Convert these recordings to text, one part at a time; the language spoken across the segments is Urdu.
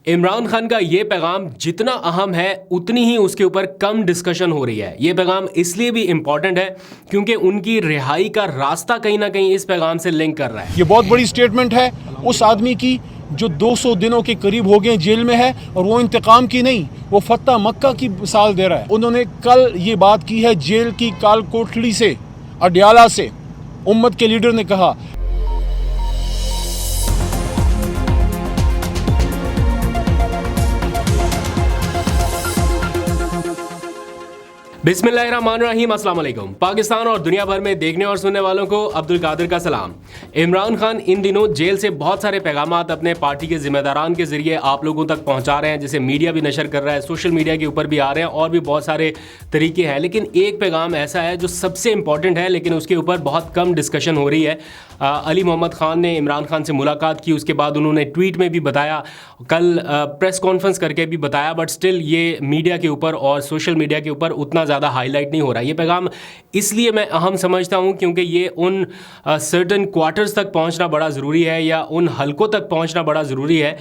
عمران خان کا یہ پیغام جتنا اہم ہے اتنی ہی اس کے اوپر کم ڈسکشن ہو رہی ہے. یہ پیغام اس لیے بھی امپورٹنٹ ہے کیونکہ ان کی رہائی کا راستہ کہیں نہ کہیں اس پیغام سے لنک کر رہا ہے. یہ بہت بڑی سٹیٹمنٹ ہے اس آدمی کی جو 200 دنوں کے قریب ہو گئے جیل میں ہے, اور وہ انتقام کی نہیں, وہ فتح مکہ کی مثال دے رہا ہے. انہوں نے کل یہ بات کی ہے جیل کی کال کوٹڑی سے, اڈیالہ سے. امت کے لیڈر نے کہا بسم اللہ الرحمن الرحیم. السلام علیکم. پاکستان اور دنیا بھر میں دیکھنے اور سننے والوں کو عبد القادر کا سلام. عمران خان ان دنوں جیل سے بہت سارے پیغامات اپنے پارٹی کے ذمہ داران کے ذریعے آپ لوگوں تک پہنچا رہے ہیں, جسے میڈیا بھی نشر کر رہا ہے, سوشل میڈیا کے اوپر بھی آ رہے ہیں, اور بھی بہت سارے طریقے ہیں. لیکن ایک پیغام ایسا ہے جو سب سے امپورٹنٹ ہے لیکن اس کے اوپر بہت کم ڈسکشن ہو رہی ہے. علی محمد خان نے عمران خان سے ملاقات کی, اس کے بعد انہوں نے ٹویٹ میں بھی بتایا, کل پریس کانفرنس کر کے بھی بتایا, بٹ سٹل یہ میڈیا کے اوپر اور سوشل میڈیا کے اوپر اتنا زیادہ ہائی لائٹ نہیں ہو رہا. یہ پیغام اس لیے میں اہم سمجھتا ہوں کیونکہ یہ ان سرٹن کوارٹرز تک پہنچنا بڑا ضروری ہے, یا ان حلقوں تک پہنچنا بڑا ضروری ہے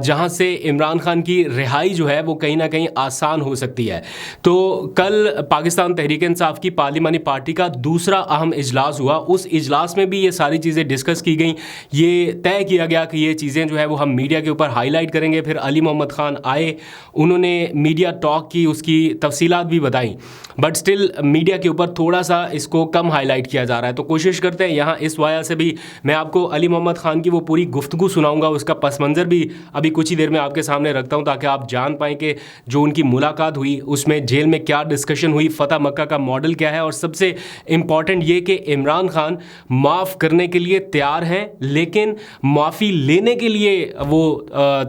جہاں سے عمران خان کی رہائی جو ہے وہ کہیں نہ کہیں آسان ہو سکتی ہے. تو کل پاکستان تحریک انصاف کی پارلیمانی پارٹی کا دوسرا اہم اجلاس ہوا. اس اجلاس میں بھی یہ ساری چیزیں ڈسکس کی گئیں. یہ طے کیا گیا کہ یہ چیزیں جو ہے وہ ہم میڈیا کے اوپر ہائی لائٹ کریں گے. پھر علی محمد خان آئے, انہوں نے میڈیا ٹاک کی, اس کی تفصیلات بھی بتائیں, بٹ سٹل میڈیا کے اوپر تھوڑا سا اس کو کم ہائی لائٹ کیا جا رہا ہے. تو کوشش کرتے ہیں یہاں اس وجہ سے بھی میں آپ کو علی محمد خان کی وہ پوری گفتگو سناؤں گا, اس کا پس منظر بھی ابھی کچھ ہی دیر میں آپ کے سامنے رکھتا ہوں تاکہ آپ جان پائیں کہ جو ان کی ملاقات ہوئی اس میں جیل میں کیا ڈسکشن ہوئی, فتح مکہ کا ماڈل کیا ہے, اور سب سے امپورٹنٹ یہ کہ عمران خان معاف کرنے کے لیے تیار ہیں لیکن معافی لینے کے لیے وہ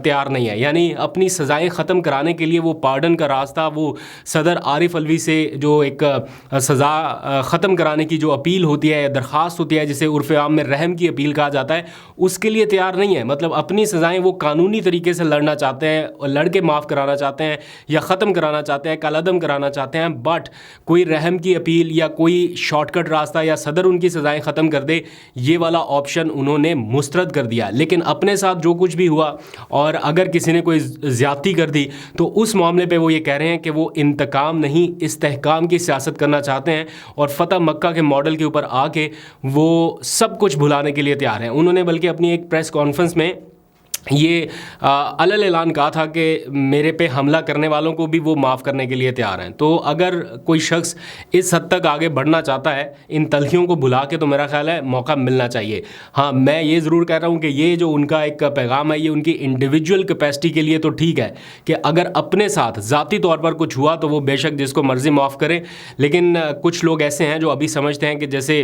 تیار نہیں ہے. یعنی اپنی سزائیں ختم کرانے کے لیے وہ پارڈن کا راستہ, وہ صدر عارف الوی سے جو ایک سزا ختم کرانے کی جو اپیل ہوتی ہے, درخواست ہوتی ہے, جسے عرف عام میں رحم کی اپیل کہا جاتا ہے, اس کے لیے تیار نہیں ہے. مطلب اپنی سزائیں وہ قانونی طریقے سے لڑنا چاہتے ہیں, لڑ کے معاف کرانا چاہتے ہیں, یا ختم کرانا چاہتے ہیں, کالعدم کرانا چاہتے ہیں, بٹ کوئی رحم کی اپیل یا کوئی شارٹ کٹ راستہ یا صدر ان کی سزائیں ختم کر دے, یہ والا آپشن انہوں نے مسترد کر دیا. لیکن اپنے ساتھ جو کچھ بھی ہوا, اور اگر کسی نے کوئی زیادتی کر دی, تو اس معاملے پہ وہ یہ کہہ رہے ہیں کہ وہ انتقام نہیں استحکام کی سیاست کرنا چاہتے ہیں, اور فتح مکہ کے ماڈل کے اوپر آ کے وہ سب کچھ بھلانے کے لیے تیار ہیں. انہوں نے بلکہ اپنی ایک پریس کانفرنس میں یہ علل اعلان کہا تھا کہ میرے پہ حملہ کرنے والوں کو بھی وہ معاف کرنے کے لیے تیار ہیں. تو اگر کوئی شخص اس حد تک آگے بڑھنا چاہتا ہے ان تلخیوں کو بھلا کے, تو میرا خیال ہے موقع ملنا چاہیے. ہاں, میں یہ ضرور کہہ رہا ہوں کہ یہ جو ان کا ایک پیغام ہے یہ ان کی انڈیویجول کیپیسٹی کے لیے تو ٹھیک ہے کہ اگر اپنے ساتھ ذاتی طور پر کچھ ہوا تو وہ بے شک جس کو مرضی معاف کرے. لیکن کچھ لوگ ایسے ہیں جو ابھی سمجھتے ہیں کہ جیسے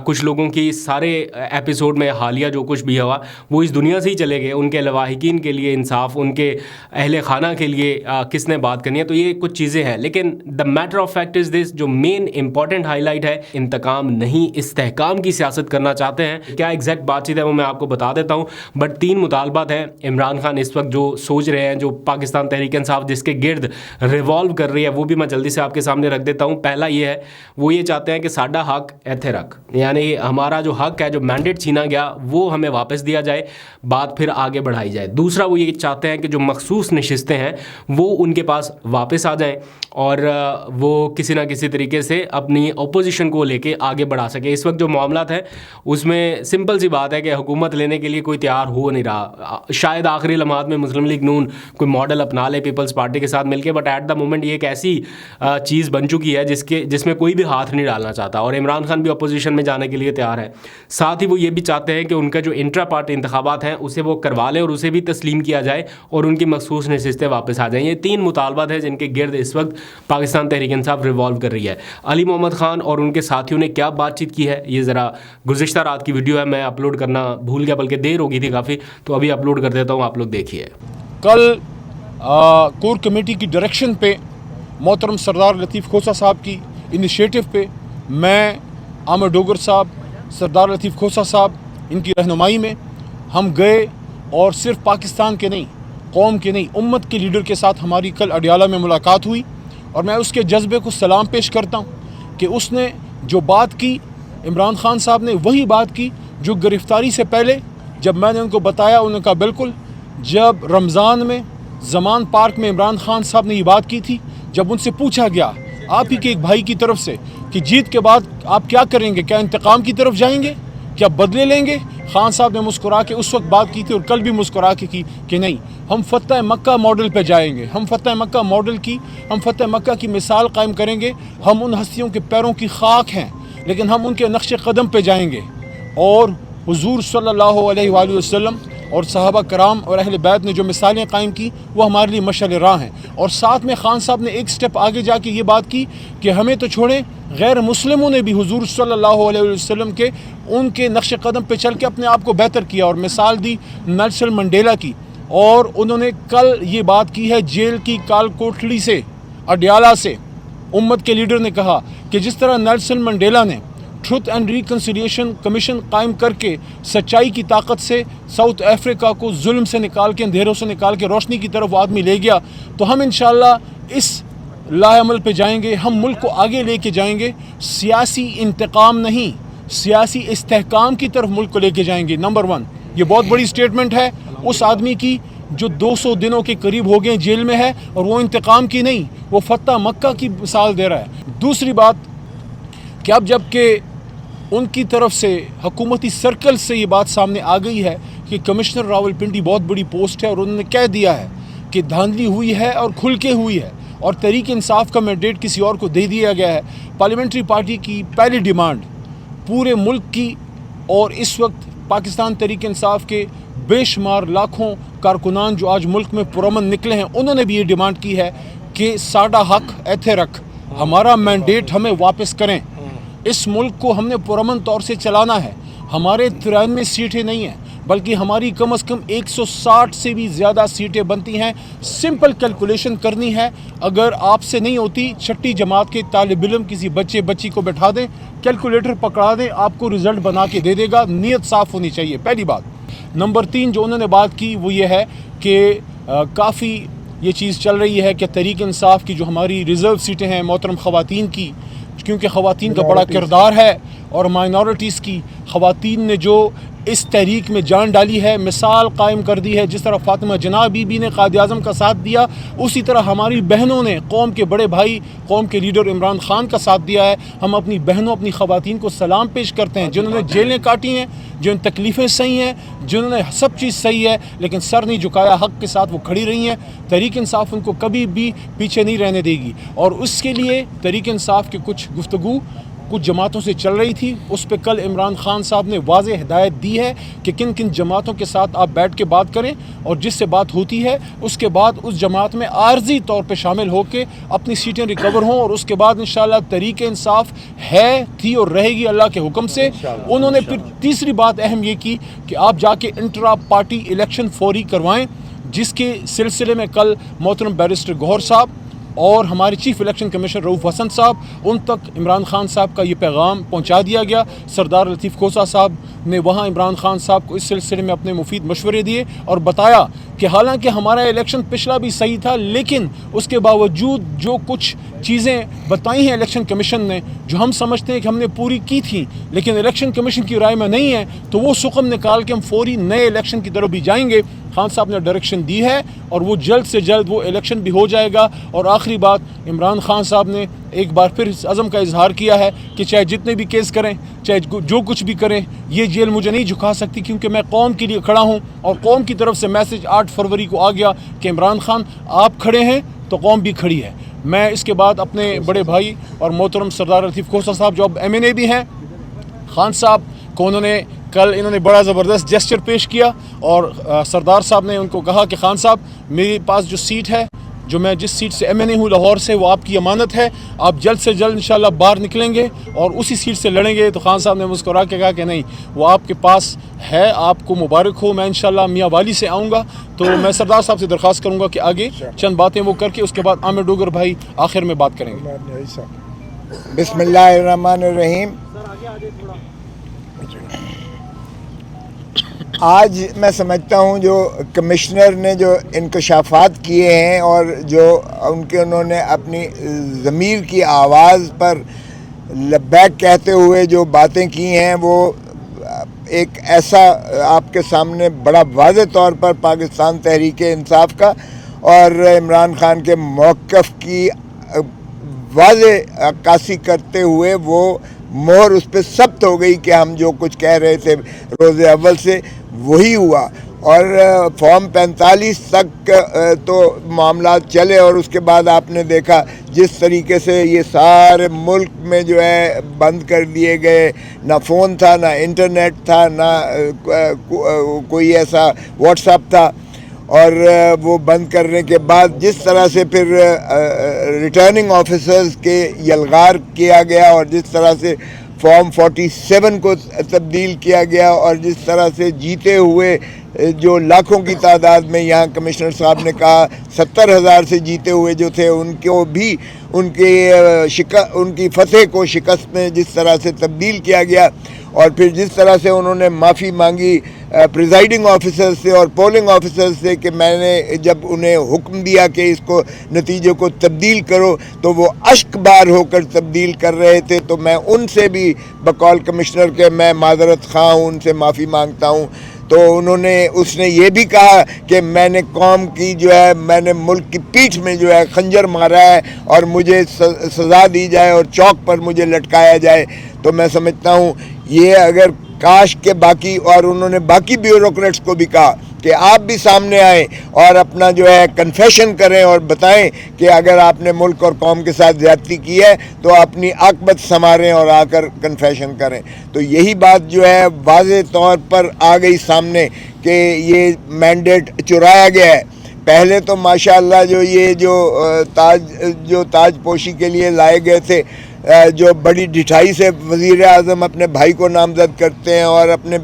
کچھ لوگوں کی سارے ایپیسوڈ میں حالیہ جو کچھ بھی ہوا وہ اس دنیا سے ہی چلے گئے, ان کے لواحقین کے لیے انصاف, ان کے اہل خانہ کے لیے کس نے بات کرنی ہے. تو یہ کچھ چیزیں ہیں, لیکن the matter of fact is this, جو مین امپورٹنٹ ہائی لائٹ ہے, انتقام نہیں استحکام کی سیاست کرنا چاہتے ہیں. کیا ایگزیکٹ بات چیت ہے وہ میں آپ کو بتا دیتا ہوں, بٹ 3 مطالبات ہیں عمران خان اس وقت جو سوچ رہے ہیں, جو پاکستان تحریک انصاف جس کے گرد ریوالو کر رہی ہے, وہ بھی میں جلدی سے آپ کے سامنے رکھ دیتا ہوں. پہلا یہ ہے, وہ یہ چاہتے ہیں کہ ساڈا حق ایتھے رکھ, یعنی ہمارا جو حق ہے, جو مینڈیٹ چھینا گیا, وہ ہمیں واپس دیا جائے, بات پھر آگے بڑھائی جائے. دوسرا وہ یہ چاہتے ہیں کہ جو مخصوص نشستیں ہیں وہ ان کے پاس واپس آ جائیں, اور وہ کسی نہ کسی طریقے سے اپنی اپوزیشن کو لے کے آگے بڑھا سکے. اس وقت جو معاملات ہیں اس میں سمپل سی بات ہے کہ حکومت لینے کے لیے کوئی تیار ہو نہیں رہا. شاید آخری لمحات میں مسلم لیگ نون کوئی ماڈل اپنا لے پیپلز پارٹی کے ساتھ مل کے, بٹ ایٹ دا مومنٹ یہ ایک ایسی چیز بن چکی ہے جس میں کوئی بھی ہاتھ نہیں ڈالنا چاہتا, اور عمران خان بھی اپوزیشن میں جانے کے لیے تیار ہے. ساتھ ہی وہ یہ بھی چاہتے ہیں کہ ان کا جو انٹرا پارٹی انتخابات ہیں اسے وہ کروا لیں اور اسے بھی تسلیم کیا جائے, اور ان کی مخصوص نشستیں واپس آ جائیں. یہ 3 مطالبات ہیں جن کے گرد اس وقت پاکستان تحریک انصاف ریوالو کر رہی ہے. علی محمد خان اور ان کے ساتھیوں نے کیا بات چیت کی ہے, یہ ذرا گزشتہ رات کی ویڈیو ہے, میں اپلوڈ کرنا بھول گیا, بلکہ دیر ہو گئی تھی کافی, تو ابھی اپلوڈ کر دیتا ہوں, آپ لوگ دیکھیے. کل کور کمیٹی کی ڈائریکشن پہ محترم سردار لطیف کھوسہ صاحب کی انیشیٹو پہ میں, عامر ڈوگر صاحب, سردار لطیف کھوسہ صاحب, ان کی رہنمائی میں ہم گئے, اور صرف پاکستان کے نہیں, قوم کے نہیں, امت کے لیڈر کے ساتھ ہماری کل اڈیالہ میں ملاقات ہوئی. اور میں اس کے جذبے کو سلام پیش کرتا ہوں کہ اس نے جو بات کی, عمران خان صاحب نے وہی بات کی جو گرفتاری سے پہلے جب میں نے ان کو بتایا, انہوں نے کہا بالکل, جب رمضان میں زمان پارک میں عمران خان صاحب نے یہ بات کی تھی جب ان سے پوچھا گیا آپ ہی کے ایک بھائی کی طرف سے کہ جیت کے بعد آپ کیا کریں گے, کیا انتقام کی طرف جائیں گے, کیا بدلے لیں گے؟ خان صاحب نے مسکرا کے اس وقت بات کی تھی اور کل بھی مسکرا کے کی کہ نہیں, ہم فتح مکہ ماڈل پہ جائیں گے, ہم فتح مکہ ماڈل کی, ہم فتح مکہ کی مثال قائم کریں گے. ہم ان ہستیوں کے پیروں کی خاک ہیں لیکن ہم ان کے نقش قدم پہ جائیں گے. اور حضور صلی اللہ علیہ وآلہ وسلم اور صحابہ کرام اور اہل بیت نے جو مثالیں قائم کی وہ ہمارے لیے مشعل راہ ہیں. اور ساتھ میں خان صاحب نے ایک سٹیپ آگے جا کے یہ بات کی کہ ہمیں تو چھوڑیں, غیر مسلموں نے بھی حضور صلی اللہ علیہ وسلم کے ان کے نقش قدم پہ چل کے اپنے آپ کو بہتر کیا, اور مثال دی نیلسن منڈیلا کی. اور انہوں نے کل یہ بات کی ہے جیل کی کال کوٹڑی سے, اڈیالہ سے, امت کے لیڈر نے کہا کہ جس طرح نیلسن منڈیلا نے ٹروتھ اینڈ ریکنسیلیشن کمیشن قائم کر کے سچائی کی طاقت سے ساؤتھ افریقہ کو ظلم سے نکال کے, اندھیروں سے نکال کے روشنی کی طرف وہ آدمی لے گیا, تو ہم انشاءاللہ اس لاہ عمل پہ جائیں گے, ہم ملک کو آگے لے کے جائیں گے. سیاسی انتقام نہیں, سیاسی استحکام کی طرف ملک کو لے کے جائیں گے. نمبر 1, یہ بہت بڑی سٹیٹمنٹ ہے اس آدمی کی جو 200 دنوں کے قریب ہو گئے جیل میں ہے, اور وہ انتقام کی نہیں, وہ فتح مکہ کی مثال دے رہا ہے. دوسری بات کہ اب جب کہ ان کی طرف سے حکومتی سرکل سے یہ بات سامنے آ گئی ہے کہ کمشنر راولپنڈی بہت بڑی پوسٹ ہے, اور انہوں نے کہہ دیا ہے کہ دھاندلی ہوئی ہے اور کھل کے ہوئی ہے, اور تحریک انصاف کا مینڈیٹ کسی اور کو دے دیا گیا ہے. پارلیمنٹری پارٹی کی پہلی ڈیمانڈ پورے ملک کی, اور اس وقت پاکستان تحریک انصاف کے بے شمار لاکھوں کارکنان جو آج ملک میں پرامن نکلے ہیں, انہوں نے بھی یہ ڈیمانڈ کی ہے کہ ساڈا حق ایتھے رکھ, ہمارا مینڈیٹ ہمیں واپس کریں. اس ملک کو ہم نے پرامن طور سے چلانا ہے. ہمارے 93 سیٹیں نہیں ہیں بلکہ ہماری کم از کم 160 سے بھی زیادہ سیٹیں بنتی ہیں. سمپل کیلکولیشن کرنی ہے, اگر آپ سے نہیں ہوتی, چھٹی جماعت کے طالب علم کسی بچی کو بٹھا دیں, کیلکولیٹر پکڑا دیں, آپ کو رزلٹ بنا کے دے دے گا. نیت صاف ہونی چاہیے, پہلی بات. نمبر 3 جو انہوں نے بات کی وہ یہ ہے کہ کافی یہ چیز چل رہی ہے کہ تحریک انصاف کی جو ہماری ریزرو سیٹیں ہیں محترم خواتین کی, کیونکہ خواتین کا بڑا کردار ہے, اور مائنورٹیز کی خواتین نے جو اس تحریک میں جان ڈالی ہے, مثال قائم کر دی ہے. جس طرح فاطمہ جناح بی بی نے قائد اعظم کا ساتھ دیا, اسی طرح ہماری بہنوں نے قوم کے بڑے بھائی قوم کے لیڈر عمران خان کا ساتھ دیا ہے. ہم اپنی بہنوں اپنی خواتین کو سلام پیش کرتے ہیں جنہوں نے جیلیں کاٹی ہیں, جن تکلیفیں سہی ہیں, جنہوں نے سب چیز صحیح ہے لیکن سر نہیں جھکایا, حق کے ساتھ وہ کھڑی رہی ہیں. تحریک انصاف ان کو کبھی بھی پیچھے نہیں رہنے دے گی, اور اس کے لیے تحریک انصاف کی کچھ گفتگو کچھ جماعتوں سے چل رہی تھی, اس پہ کل عمران خان صاحب نے واضح ہدایت دی ہے کہ کن کن جماعتوں کے ساتھ آپ بیٹھ کے بات کریں, اور جس سے بات ہوتی ہے اس کے بعد اس جماعت میں عارضی طور پہ شامل ہو کے اپنی سیٹیں ریکور ہوں, اور اس کے بعد انشاءاللہ تحریک انصاف ہے, تھی اور رہے گی اللہ کے حکم سے. انہوں نے پھر تیسری بات اہم یہ کی کہ آپ جا کے انٹرا پارٹی الیکشن فوری کروائیں, جس کے سلسلے میں کل محترم بیرسٹر گوہر صاحب اور ہمارے چیف الیکشن کمشنر رؤوف حسن صاحب, ان تک عمران خان صاحب کا یہ پیغام پہنچا دیا گیا. سردار لطیف کھوسہ صاحب نے وہاں عمران خان صاحب کو اس سلسلے میں اپنے مفید مشورے دیے اور بتایا کہ حالانکہ ہمارا الیکشن پچھلا بھی صحیح تھا, لیکن اس کے باوجود جو کچھ چیزیں بتائی ہیں الیکشن کمیشن نے جو ہم سمجھتے ہیں کہ ہم نے پوری کی تھیں لیکن الیکشن کمیشن کی رائے میں نہیں ہے, تو وہ سقم نکال کے ہم فوری نئے الیکشن کی طرف بھی جائیں گے. خان صاحب نے ڈائریکشن دی ہے اور وہ جلد سے جلد وہ الیکشن بھی ہو جائے گا. اور آخری بات, عمران خان صاحب نے ایک بار پھر اس عزم کا اظہار کیا ہے کہ چاہے جتنے بھی کیس کریں, چاہے جو کچھ بھی کریں, یہ جیل مجھے نہیں جھکا سکتی, کیونکہ میں قوم کے لیے کھڑا ہوں. اور قوم کی طرف سے میسج 8 فروری کو آ گیا کہ عمران خان آپ کھڑے ہیں تو قوم بھی کھڑی ہے. میں اس کے بعد اپنے بڑے بھائی اور محترم سردار لطیف کھوسہ صاحب جو اب MNA بھی ہیں, خان صاحب کو انہوں نے بڑا زبردست جیسچر پیش کیا, اور سردار صاحب نے ان کو کہا کہ خان صاحب میرے پاس جو سیٹ ہے, جو میں جس سیٹ سے MNA ہوں لاہور سے, وہ آپ کی امانت ہے, آپ جلد سے جلد انشاءاللہ باہر نکلیں گے اور اسی سیٹ سے لڑیں گے. تو خان صاحب نے مسکرا کے کہا کہ نہیں, وہ آپ کے پاس ہے, آپ کو مبارک ہو, میں انشاءاللہ میاں والی سے آؤں گا. تو میں سردار صاحب سے درخواست کروں گا کہ آگے چند باتیں وہ کر کے اس کے بعد عامر ڈوگر بھائی آخر میں بات کریں گے. بسم اللہ الرحمن الرحیم. آج میں سمجھتا ہوں جو کمشنر نے جو انکشافات کیے ہیں اور جو انہوں نے اپنی ضمیر کی آواز پر لبیک کہتے ہوئے جو باتیں کی ہیں, وہ ایک ایسا آپ کے سامنے بڑا واضح طور پر پاکستان تحریک انصاف کا اور عمران خان کے موقف کی واضح عکاسی کرتے ہوئے وہ مہر اس پہ ثبت ہو گئی کہ ہم جو کچھ کہہ رہے تھے روز اول سے وہی ہوا. اور فارم 45 تک تو معاملات چلے اور اس کے بعد آپ نے دیکھا جس طریقے سے یہ سارے ملک میں جو ہے بند کر دیے گئے. نہ فون تھا، نہ انٹرنیٹ تھا، نہ کوئی ایسا واٹس ایپ تھا. اور وہ بند کرنے کے بعد جس طرح سے پھر ریٹرننگ آفیسرز کے یلغار کیا گیا اور جس طرح سے فارم 47 کو تبدیل کیا گیا اور جس طرح سے جیتے ہوئے جو لاکھوں کی تعداد میں یہاں کمشنر صاحب نے کہا 70,000 سے جیتے ہوئے جو تھے ان کو بھی ان کی فتح کو شکست میں جس طرح سے تبدیل کیا گیا. اور پھر جس طرح سے انہوں نے معافی مانگی پریزائڈنگ آفیسر سے اور پولنگ آفیسر سے کہ میں نے جب انہیں حکم دیا کہ اس کو نتیجے کو تبدیل کرو تو وہ اشک بار ہو کر تبدیل کر رہے تھے. تو میں ان سے بھی بقول کمشنر کے میں معذرت خواہ ہوں، ان سے معافی مانگتا ہوں. تو اس نے یہ بھی کہا کہ میں نے قوم کی جو ہے میں نے ملک کی پیٹھ میں جو ہے خنجر مارا ہے اور مجھے سزا دی جائے اور چوک پر مجھے لٹکایا جائے. تو میں سمجھتا ہوں یہ اگر کاش کے باقی اور انہوں نے باقی بیوروکریٹس کو بھی کہا کہ آپ بھی سامنے آئیں اور اپنا جو ہے کنفیشن کریں اور بتائیں کہ اگر آپ نے ملک اور قوم کے ساتھ زیادتی کی ہے تو اپنی عاقبت سنواریں اور آ کر کنفیشن کریں. تو یہی بات جو ہے واضح طور پر آ گئی سامنے کہ یہ مینڈیٹ چرایا گیا ہے. پہلے تو ماشاءاللہ جو تاج پوشی کے لیے لائے گئے تھے، جو بڑی ڈٹھائی سے وزیر اعظم اپنے بھائی کو نامزد کرتے ہیں اور اپنے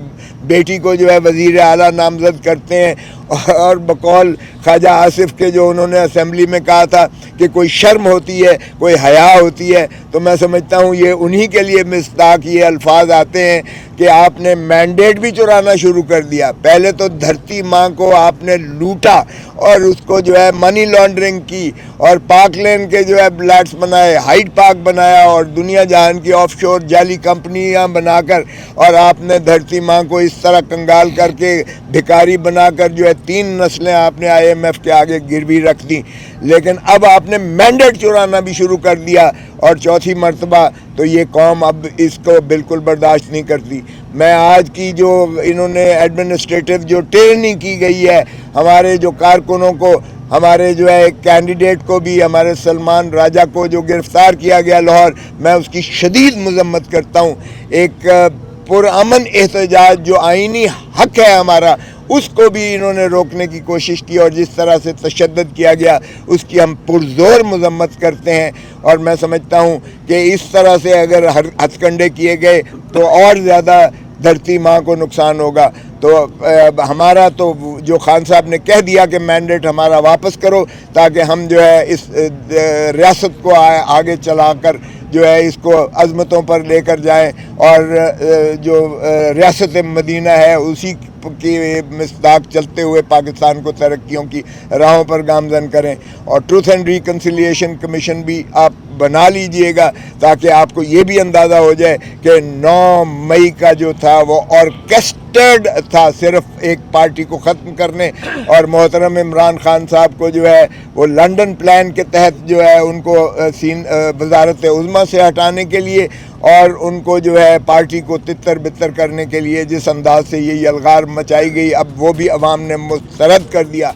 بیٹی کو جو ہے وزیر اعلیٰ نامزد کرتے ہیں، اور بقول خواجہ آصف کے جو انہوں نے اسمبلی میں کہا تھا کہ کوئی شرم ہوتی ہے، کوئی حیا ہوتی ہے. تو میں سمجھتا ہوں یہ انہی کے لیے مصداق یہ الفاظ آتے ہیں کہ آپ نے مینڈیٹ بھی چرانا شروع کر دیا. پہلے تو دھرتی ماں کو آپ نے لوٹا اور اس کو جو ہے منی لانڈرنگ کی اور پاک لین کے جو ہے بلیٹس بنائے، ہائیڈ پارک بنایا اور دنیا جہان کی آف شور جعلی کمپنیاں بنا کر، اور آپ نے دھرتی ماں کو اس طرح کنگال کر کے بھکاری بنا کر جو ہے 3 نسلیں آپ نے IMF کے آگے گروی رکھ دی. لیکن اب آپ نے مینڈیٹ چرانا بھی شروع کر دیا اور چوتھی مرتبہ. تو یہ قوم اب اس کو بالکل برداشت نہیں کرتی. میں آج کی جو انہوں نے ایڈمنسٹریٹو جو ٹریننگ کی گئی ہے ہمارے جو کارکنوں کو، ہمارے جو ہے کینڈیڈیٹ کو بھی، ہمارے سلمان راجہ کو جو گرفتار کیا گیا لاہور، میں اس کی شدید مذمت کرتا ہوں. ایک پرامن احتجاج جو آئینی حق ہے ہمارا، اس کو بھی انہوں نے روکنے کی کوشش کی اور جس طرح سے تشدد کیا گیا اس کی ہم پرزور مذمت کرتے ہیں. اور میں سمجھتا ہوں کہ اس طرح سے اگر ہتھ کنڈے کیے گئے تو اور زیادہ دھرتی ماں کو نقصان ہوگا. تو ہمارا تو جو خان صاحب نے کہہ دیا کہ مینڈیٹ ہمارا واپس کرو تاکہ ہم جو ہے اس ریاست کو آگے چلا کر جو ہے اس کو عظمتوں پر لے کر جائیں اور جو ریاست مدینہ ہے اسی کی مصداق چلتے ہوئے پاکستان کو ترقیوں کی راہوں پر گامزن کریں. اور ٹروتھ اینڈ ریکنسیلیشن کمیشن بھی آپ بنا لیجئے گا تاکہ آپ کو یہ بھی اندازہ ہو جائے کہ 9 مئی کا جو تھا وہ آرکیسٹرڈ تھا صرف ایک پارٹی کو ختم کرنے. اور محترم عمران خان صاحب کو جو ہے وہ لنڈن پلان کے تحت جو ہے ان کو وزارت عظمیٰ سے ہٹانے کے لیے اور ان کو جو ہے پارٹی کو تتر بتر کرنے کے لیے جس انداز سے یہ یلغار مچائی گئی اب وہ بھی عوام نے مسترد کر دیا.